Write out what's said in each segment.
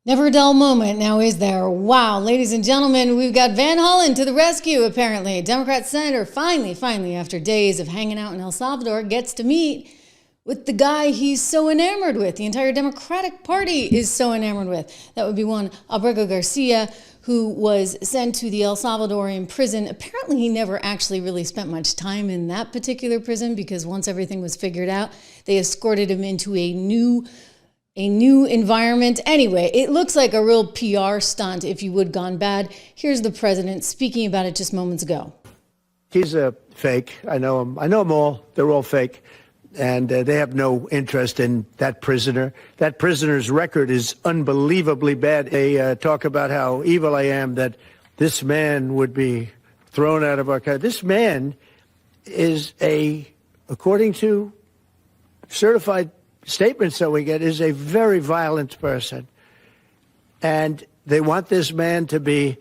Never a dull moment now, is there? Wow, ladies and gentlemen, we've got Van Hollen to the rescue, apparently. Democrat senator finally, after days of hanging out in El Salvador, gets to meet with the guy he's so enamored with. The entire Democratic Party is so enamored with. That would be one Abrego Garcia, who was sent to the El Salvadorian prison. Apparently, he never actually really spent much time in that particular prison because once everything was figured out, they escorted him into a new environment. Anyway, it looks like a real PR stunt, if you would, gone bad. Here's the president speaking about it just moments ago. He's a fake. I know him. I know them all. They're all fake. And they have no interest in that prisoner. That prisoner's record is unbelievably bad. They talk about how evil I am, that this man would be thrown out of our country. This man is according to certified statements that we get, is a very violent person. And they want this man to be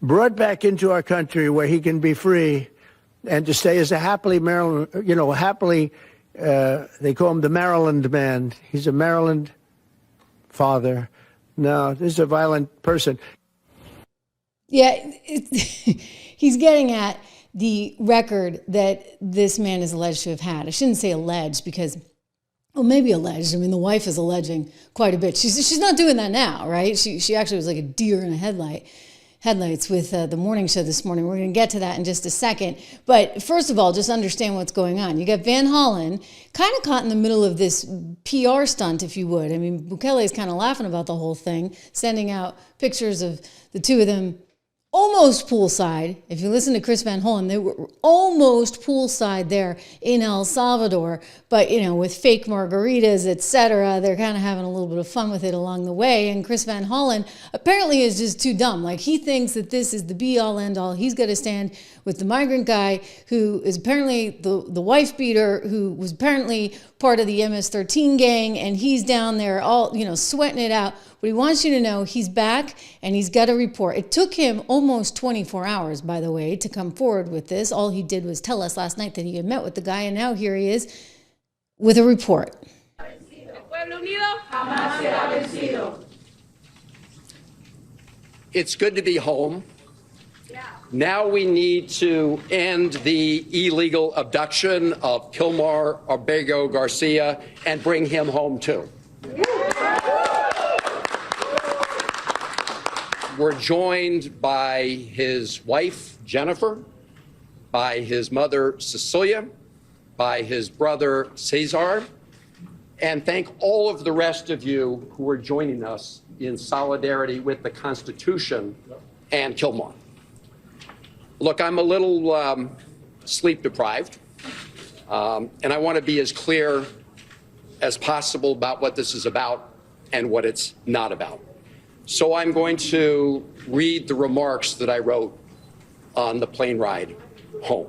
brought back into our country where he can be free and to stay as a happily Maryland, they call him the Maryland man. He's a Maryland father. No, this is a violent person. Yeah, he's getting at the record that this man is alleged to have had. I shouldn't say alleged because, well, maybe alleged. I mean, the wife is alleging quite a bit. She's not doing that now, right? She actually was like a deer in a headlights with the morning show this morning. We're going to get to that in just a second. But first of all, just understand what's going on. You got Van Hollen kind of caught in the middle of this PR stunt, if you would. I mean, Bukele is kind of laughing about the whole thing, sending out pictures of the two of them almost poolside. If you listen to Chris Van Hollen, they were almost poolside there in El Salvador, but with fake margaritas, etc. They're kind of having a little bit of fun with it along the way. And Chris Van Hollen apparently is just too dumb. Like, he thinks that this is the be all end all. He's got to stand with the migrant guy who is apparently the wife beater, who was apparently part of the MS-13 gang, and he's down there all sweating it out. But he wants you to know he's back and he's got a report. It took him almost 24 hours, by the way, to come forward with this. All he did was tell us last night that he had met with the guy, and now here he is with a report. It's good to be home. Now we need to end the illegal abduction of Kilmar Abrego Garcia and bring him home too. We're joined by his wife, Jennifer, by his mother, Cecilia, by his brother, Cesar, and thank all of the rest of you who are joining us in solidarity with the Constitution and Kilmar. Look, I'm a little sleep deprived, and I want to be as clear as possible about what this is about and what it's not about. So I'm going to read the remarks that I wrote on the plane ride home.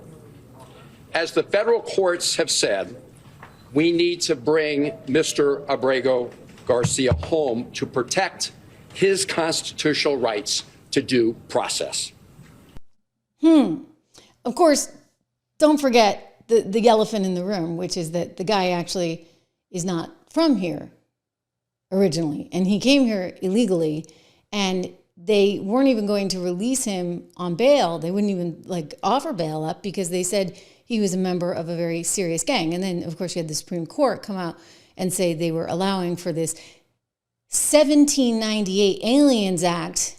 As the federal courts have said, we need to bring Mr. Abrego Garcia home to protect his constitutional rights to due process. Of course, don't forget the elephant in the room, which is that the guy actually is not from here originally, and he came here illegally, and they weren't even going to release him on bail. They wouldn't even offer bail up because they said he was a member of a very serious gang. And then, of course, you had the Supreme Court come out and say they were allowing for this 1798 Aliens Act,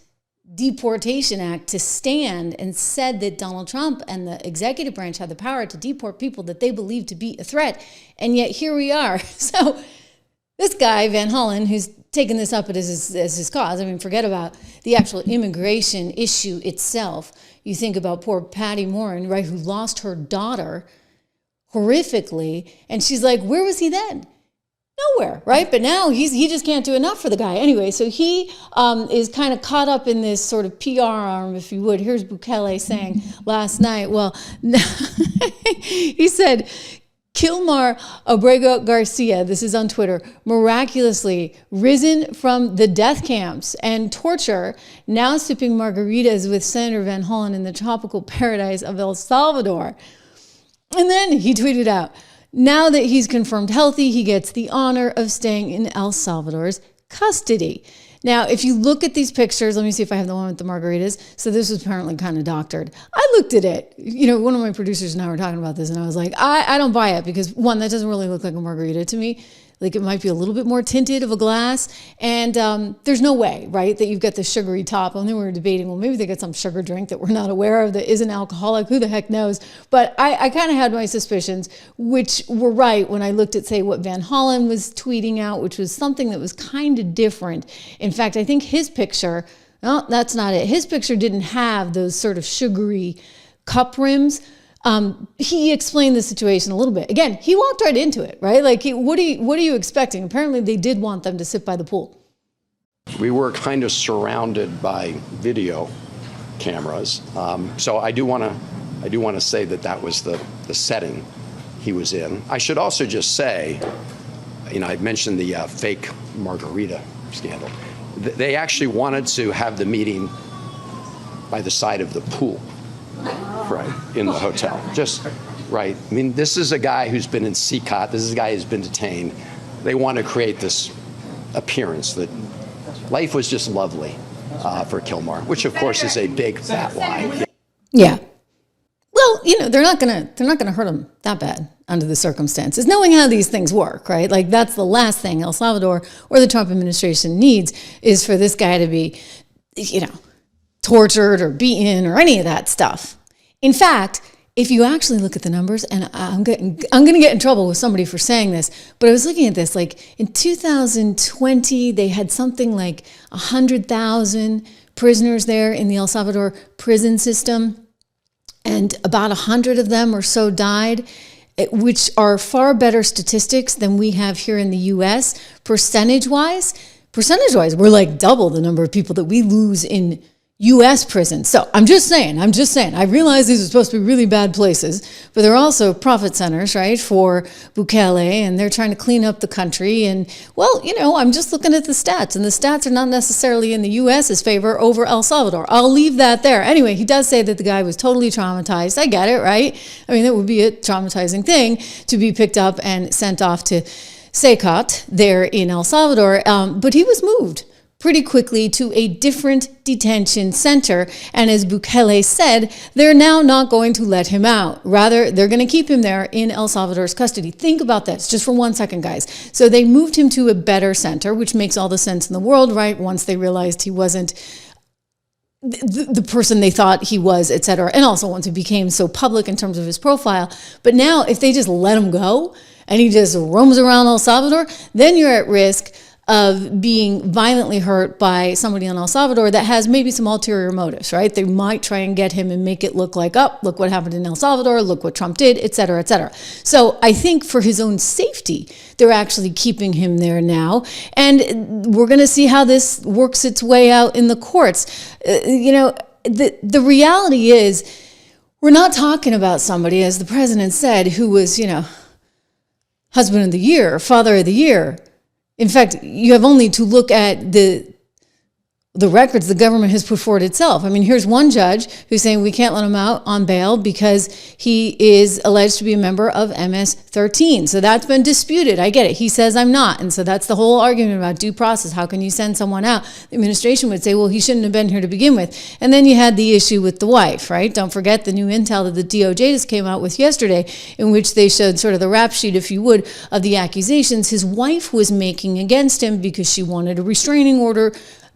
Deportation Act, to stand, and said that Donald Trump and the executive branch had the power to deport people that they believed to be a threat. And yet here we are. So this guy, Van Hollen, who's taken this up as his cause, I mean, forget about the actual immigration issue itself. You think about poor Patty Morin, right, who lost her daughter horrifically, and she's like, where was he then? Nowhere, right? But now he just can't do enough for the guy. Anyway, so he is kind of caught up in this sort of PR arm, if you would. Here's Bukele saying last night, well, he said, Kilmar Abrego Garcia, this is on Twitter, miraculously risen from the death camps and torture, now sipping margaritas with Senator Van Hollen in the tropical paradise of El Salvador. And then he tweeted out, now that he's confirmed healthy, he gets the honor of staying in El Salvador's custody. Now, if you look at these pictures, let me see if I have the one with the margaritas. So this was apparently kind of doctored. I looked at it. You know, one of my producers and I were talking about this, and I was like, I don't buy it because, one, that doesn't really look like a margarita to me. Like, it might be a little bit more tinted of a glass. And there's no way, right, that you've got the sugary top. And then we were debating, well, maybe they got some sugar drink that we're not aware of that isn't alcoholic. Who the heck knows? But I kind of had my suspicions, which were right when I looked at, say, what Van Hollen was tweeting out, which was something that was kind of different. In fact, I think his picture, no, that's not it. His picture didn't have those sort of sugary cup rims. He explained the situation a little bit. Again, he walked right into it, right? Like, what are you expecting? Apparently, they did want them to sit by the pool. We were kind of surrounded by video cameras, so I do want to say that was the setting he was in. I should also just say, you know, I mentioned the fake margarita scandal. They actually wanted to have the meeting by the side of the pool. Right, in the hotel. Just right. I mean, this is a guy who's been in CCOT. This is a guy who's been detained. They want to create this appearance that life was just lovely for Kilmar, which of course is a big fat lie. Yeah. Well, you know, they're not gonna hurt him that bad under the circumstances, knowing how these things work, right? Like, that's the last thing El Salvador or the Trump administration needs, is for this guy to be, you know, tortured or beaten or any of that stuff. In fact, if you actually look at the numbers, and I'm going to get in trouble with somebody for saying this, but I was looking at this, like in 2020, they had something like 100,000 prisoners there in the El Salvador prison system, and about 100 of them or so died, which are far better statistics than we have here in the U.S. Percentage-wise, we're like double the number of people that we lose in U.S. prisons. So I'm just saying, I realize these are supposed to be really bad places, but they're also profit centers, right, for Bukele, and they're trying to clean up the country. And, well, you know, I'm just looking at the stats, and the stats are not necessarily in the U.S.'s favor over El Salvador. I'll leave that there. Anyway, he does say that the guy was totally traumatized. I get it, right? I mean, that would be a traumatizing thing to be picked up and sent off to CCOT there in El Salvador, but he was moved pretty quickly to a different detention center. And as Bukele said, they're now not going to let him out. Rather, they're going to keep him there in El Salvador's custody. Think about this just for 1 second, guys. So they moved him to a better center, which makes all the sense in the world, right? Once they realized he wasn't the person they thought he was, et cetera. And also once he became so public in terms of his profile. But now if they just let him go and he just roams around El Salvador, then you're at risk of being violently hurt by somebody in El Salvador that has maybe some ulterior motives, right? They might try and get him and make it look like, oh, look what happened in El Salvador, look what Trump did, et cetera, et cetera. So I think for his own safety, they're actually keeping him there now. And we're going to see how this works its way out in the courts. You know, the reality is, we're not talking about somebody, as the president said, who was, you know, husband of the year, father of the year. In fact, you have only to look at the records the government has put forward itself. I mean, here's one judge who's saying we can't let him out on bail because he is alleged to be a member of MS-13. So that's been disputed. I get it. He says I'm not. And so that's the whole argument about due process. How can you send someone out? The administration would say, well, he shouldn't have been here to begin with. And then you had the issue with the wife, right? Don't forget the new intel that the DOJ just came out with yesterday, in which they showed sort of the rap sheet, if you would, of the accusations his wife was making against him because she wanted a restraining order.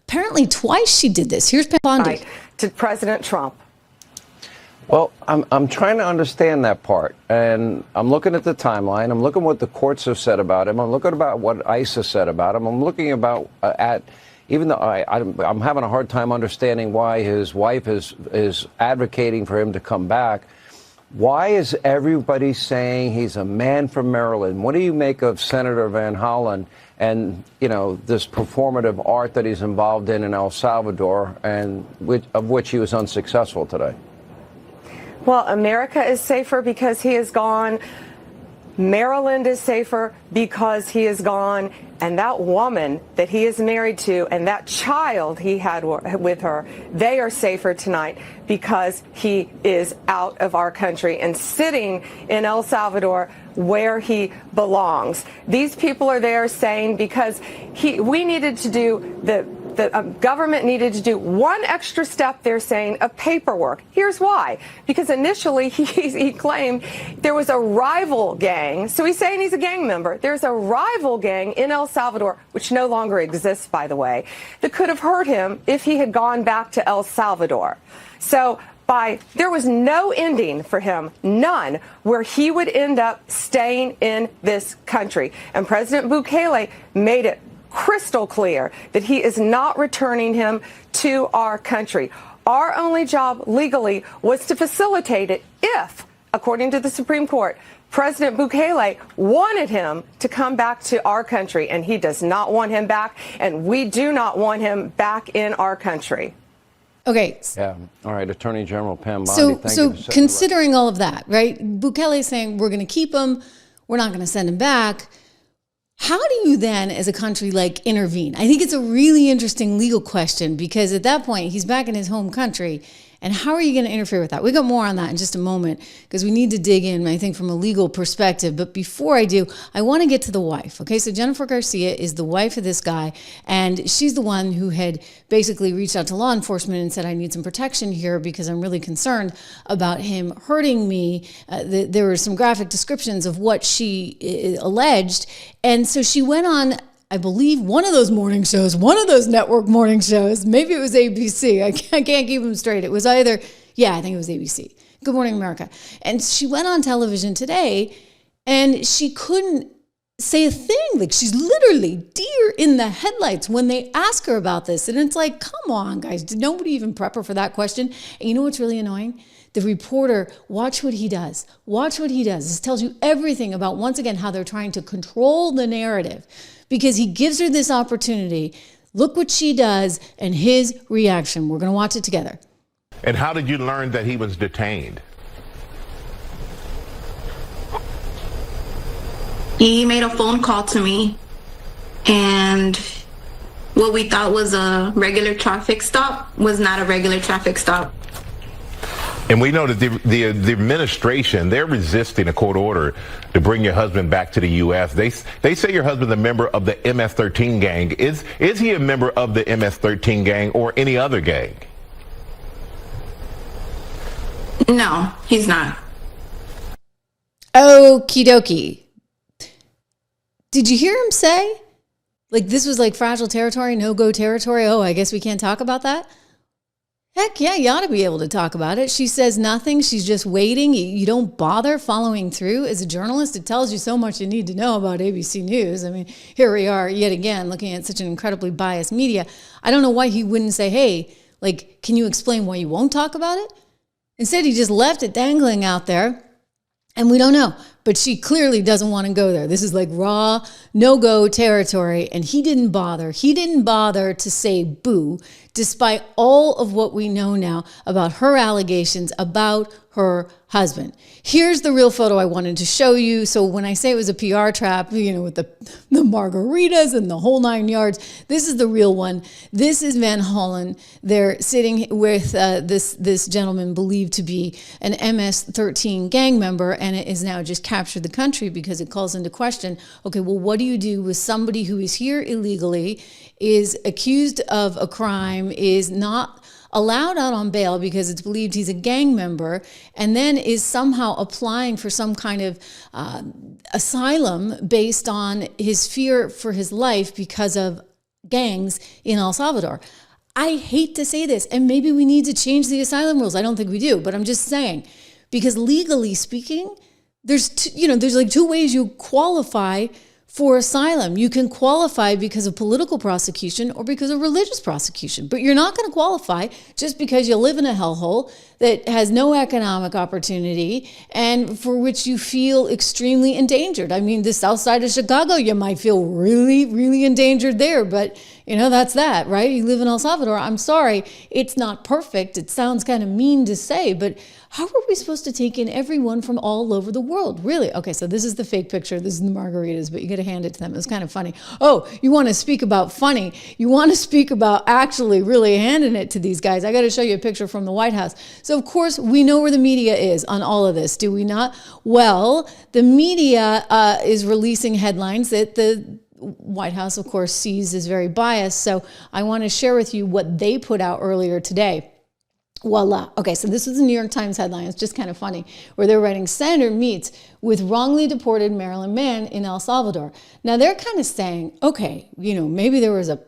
Apparently twice she did this. Here's Bondi. To President Trump. Well, I'm trying to understand that part, and I'm looking at the timeline. I'm looking at what the courts have said about him. I'm looking about what ICE has said about him. I'm looking about even though I'm having a hard time understanding why his wife is advocating for him to come back. Why is everybody saying he's a man from Maryland? What do you make of Senator Van Hollen and, you know, this performative art that he's involved in El Salvador, and of which he was unsuccessful today? Well, America is safer because he is gone. Maryland is safer because he is gone. And that woman that he is married to and that child he had with her, they are safer tonight because he is out of our country and sitting in El Salvador where he belongs. These people are there saying because we needed to do the the government needed to do one extra step, they're saying, of paperwork. Here's why. Because initially he claimed there was a rival gang. So he's saying he's a gang member. There's a rival gang in El Salvador, which no longer exists, by the way, that could have hurt him if he had gone back to El Salvador. So there was no ending for him, none, where he would end up staying in this country. And President Bukele made it crystal clear that he is not returning him to our country. Our only job legally was to facilitate it if, according to the Supreme Court, President Bukele wanted him to come back to our country, and he does not want him back, and we do not want him back in our country. Okay. Yeah. All right. Attorney General Pam Bondi, thank So you. considering all of that, right? Bukele is saying we're going to keep him, we're not going to send him back. How do you then, as a country, intervene? I think it's a really interesting legal question because at that point, he's back in his home country. And how are you going to interfere with that? We got more on that in just a moment because we need to dig in, I think, from a legal perspective. But before I do, I want to get to the wife. Okay, so Jennifer Garcia is the wife of this guy, and she's the one who had basically reached out to law enforcement and said, I need some protection here because I'm really concerned about him hurting me. There were some graphic descriptions of what she alleged. And so she went on, I believe, one of those morning shows, one of those network morning shows. Maybe it was ABC. I can't keep them straight. It was either, I think it was ABC. Good Morning America. And she went on television today and she couldn't say a thing. She's literally deer in the headlights when they ask her about this. And it's like, come on, guys. Did nobody even prep her for that question? And you know what's really annoying? The reporter, watch what he does. Watch what he does. This tells you everything about, once again, how they're trying to control the narrative because he gives her this opportunity. Look what she does and his reaction. We're going to watch it together. And how did you learn that he was detained? He made a phone call to me, and what we thought was a regular traffic stop was not a regular traffic stop. And we know that the administration, they're resisting a court order to bring your husband back to the U.S. They say your husband's a member of the MS-13 gang. Is he a member of the MS-13 gang or any other gang? No, he's not. Okie dokie. Did you hear him say? This was fragile territory, no-go territory. Oh, I guess we can't talk about that? Heck yeah, you ought to be able to talk about it. She says nothing. She's just waiting. You don't bother following through. As a journalist, it tells you so much you need to know about ABC News. I mean, here we are yet again looking at such an incredibly biased media. I don't know why he wouldn't say, hey, can you explain why you won't talk about it? Instead, he just left it dangling out there. And we don't know, but she clearly doesn't want to go there. This is raw, no-go territory, and he didn't bother. He didn't bother to say boo, despite all of what we know now about her allegations about her husband. Here's the real photo I wanted to show you. So when I say it was a PR trap, with the margaritas and the whole 9 yards, this is the real one. This is Van Hollen. They're sitting with this gentleman believed to be an MS-13 gang member, and it is now just captured the country because it calls into question, okay, well, what do you do with somebody who is here illegally, is accused of a crime, is not allowed out on bail because it's believed he's a gang member, and then is somehow applying for some kind of asylum based on his fear for his life because of gangs in El Salvador? I hate to say this, and maybe we need to change the asylum rules. I don't think we do, but I'm just saying, because legally speaking, there's two ways you qualify for asylum. You can qualify because of political prosecution or because of religious prosecution, but you're not going to qualify just because you live in a hellhole that has no economic opportunity and for which you feel extremely endangered. I mean, the south side of Chicago, you might feel really, really endangered there, but that's that, right? You live in El Salvador. I'm sorry, it's not perfect. It sounds kind of mean to say, but how are we supposed to take in everyone from all over the world? Really? Okay, so this is the fake picture. This is the margaritas, but you got to hand it to them. It was kind of funny. Oh, you want to speak about funny? You want to speak about actually really handing it to these guys? I got to show you a picture from the White House. So, of course, we know where the media is on all of this, do we not? Well, the media is releasing headlines that the White House, of course, sees as very biased. So I want to share with you what they put out earlier today. Voila. Okay, so this was a New York Times headline. It's just kind of funny, where they're writing, Senator meets with wrongly deported Maryland man in El Salvador. Now, they're kind of saying, okay, maybe there was a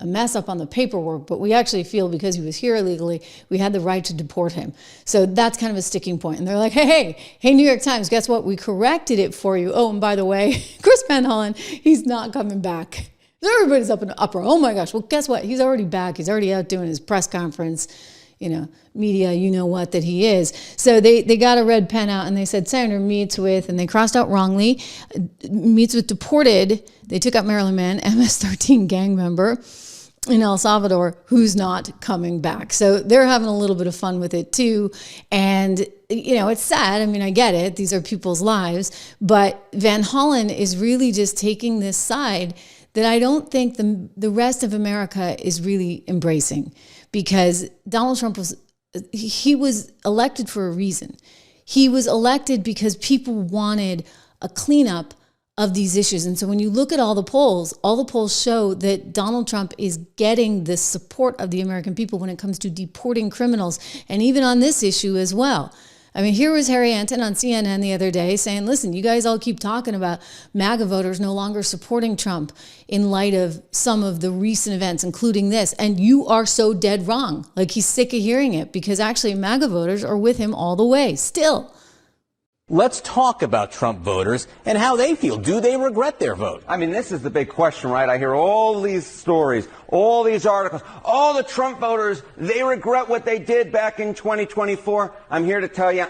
mess up on the paperwork, but we actually feel because he was here illegally, we had the right to deport him. So that's kind of a sticking point. And they're like, hey, New York Times, guess what? We corrected it for you. Oh, and by the way, Chris Van Hollen, he's not coming back. Everybody's up in the uproar. Oh my gosh. Well, guess what? He's already back. He's already out doing his press conference. Media, that he is. So they got a red pen out and they said, Senator meets with, and they crossed out wrongly, meets with deported, they took out Maryland man, MS-13 gang member in El Salvador, who's not coming back. So they're having a little bit of fun with it too. And, it's sad. I mean, I get it. These are people's lives. But Van Hollen is really just taking this side that I don't think the rest of America is really embracing. Because Donald Trump was elected for a reason. He was elected because people wanted a cleanup of these issues. And so when you look at all the polls show that Donald Trump is getting the support of the American people when it comes to deporting criminals, and even on this issue as well. I mean, here was Harry Anton on CNN the other day saying, listen, you guys all keep talking about MAGA voters no longer supporting Trump in light of some of the recent events, including this. And you are so dead wrong. Like, he's sick of hearing it, because actually MAGA voters are with him all the way still. Let's talk about Trump voters and how they feel. Do they regret their vote? I mean, this is the big question, right? I hear all these stories, all these articles. All the Trump voters, they regret what they did back in 2024. I'm here to tell you,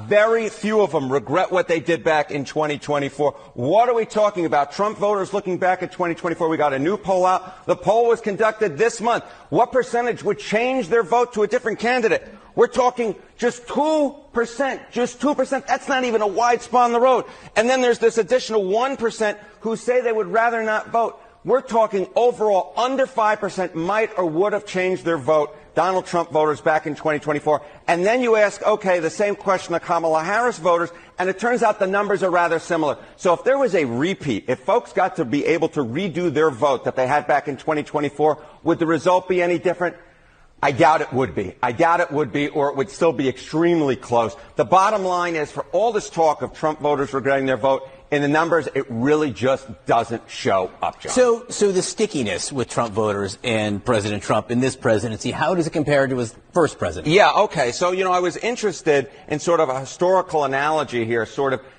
very few of them regret what they did back in 2024. What are we talking about? Trump voters looking back at 2024. We got a new poll out. The poll was conducted this month. What percentage would change their vote to a different candidate? We're talking just 2%, just 2%. That's not even a wide spot on the road. And then there's this additional 1% who say they would rather not vote. We're talking overall under 5% might or would have changed their vote, Donald Trump voters back in 2024. And then you ask, okay, the same question to Kamala Harris voters, and it turns out the numbers are rather similar. So if there was a repeat, if folks got to be able to redo their vote that they had back in 2024, would the result be any different? I doubt it would be. I doubt it would be, or it would still be extremely close. The bottom line is, for all this talk of Trump voters regretting their vote, in the numbers, it really just doesn't show up, John. So the stickiness with Trump voters and President Trump in this presidency, how does it compare to his first presidency? Yeah, okay. So, I was interested in sort of a historical analogy here,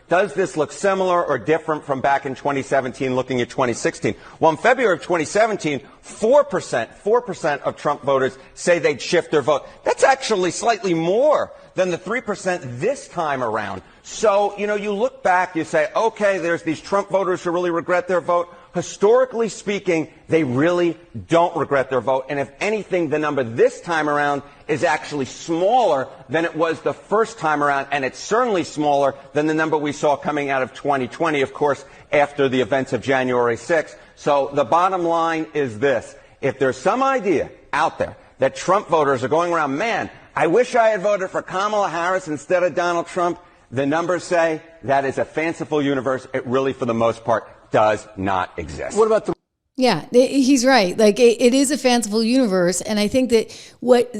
does this look similar or different from back in 2017, looking at 2016? Well, in February of 2017, 4% of Trump voters say they'd shift their vote. That's actually slightly more than the 3% this time around. So, you look back, you say, okay, there's these Trump voters who really regret their vote. Historically speaking, they really don't regret their vote. And if anything, the number this time around is actually smaller than it was the first time around. And it's certainly smaller than the number we saw coming out of 2020, of course, after the events of January 6th. So the bottom line is this. If there's some idea out there that Trump voters are going around, man, I wish I had voted for Kamala Harris instead of Donald Trump, the numbers say that is a fanciful universe. It really, for the most part, does not exist. What about the... Yeah, he's right. Like, it is a fanciful universe. And I think that what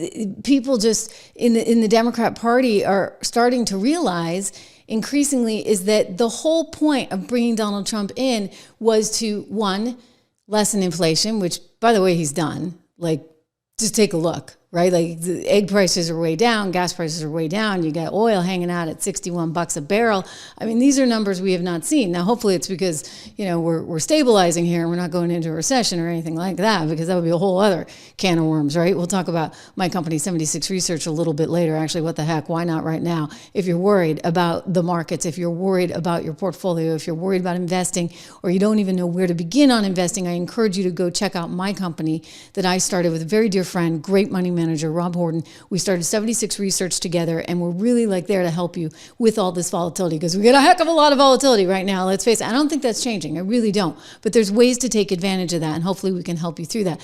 people just in the Democrat Party are starting to realize increasingly is that the whole point of bringing Donald Trump in was to, one, lessen inflation, which, by the way, he's done. Like, just take a look, right? Like, the egg prices are way down, gas prices are way down. You got oil hanging out at $61 a barrel. I mean, these are numbers we have not seen. Now, hopefully it's because, we're stabilizing here and we're not going into a recession or anything like that, because that would be a whole other can of worms, right? We'll talk about my company, 76 Research, a little bit later. Actually, what the heck? Why not right now? If you're worried about the markets, if you're worried about your portfolio, if you're worried about investing, or you don't even know where to begin on investing, I encourage you to go check out my company that I started with a very dear friend, great money manager, Rob Horton. We started 76 Research together, and we're really there to help you with all this volatility, because we get a heck of a lot of volatility right now. Let's face it. I don't think that's changing. I really don't. But there's ways to take advantage of that, and hopefully we can help you through that.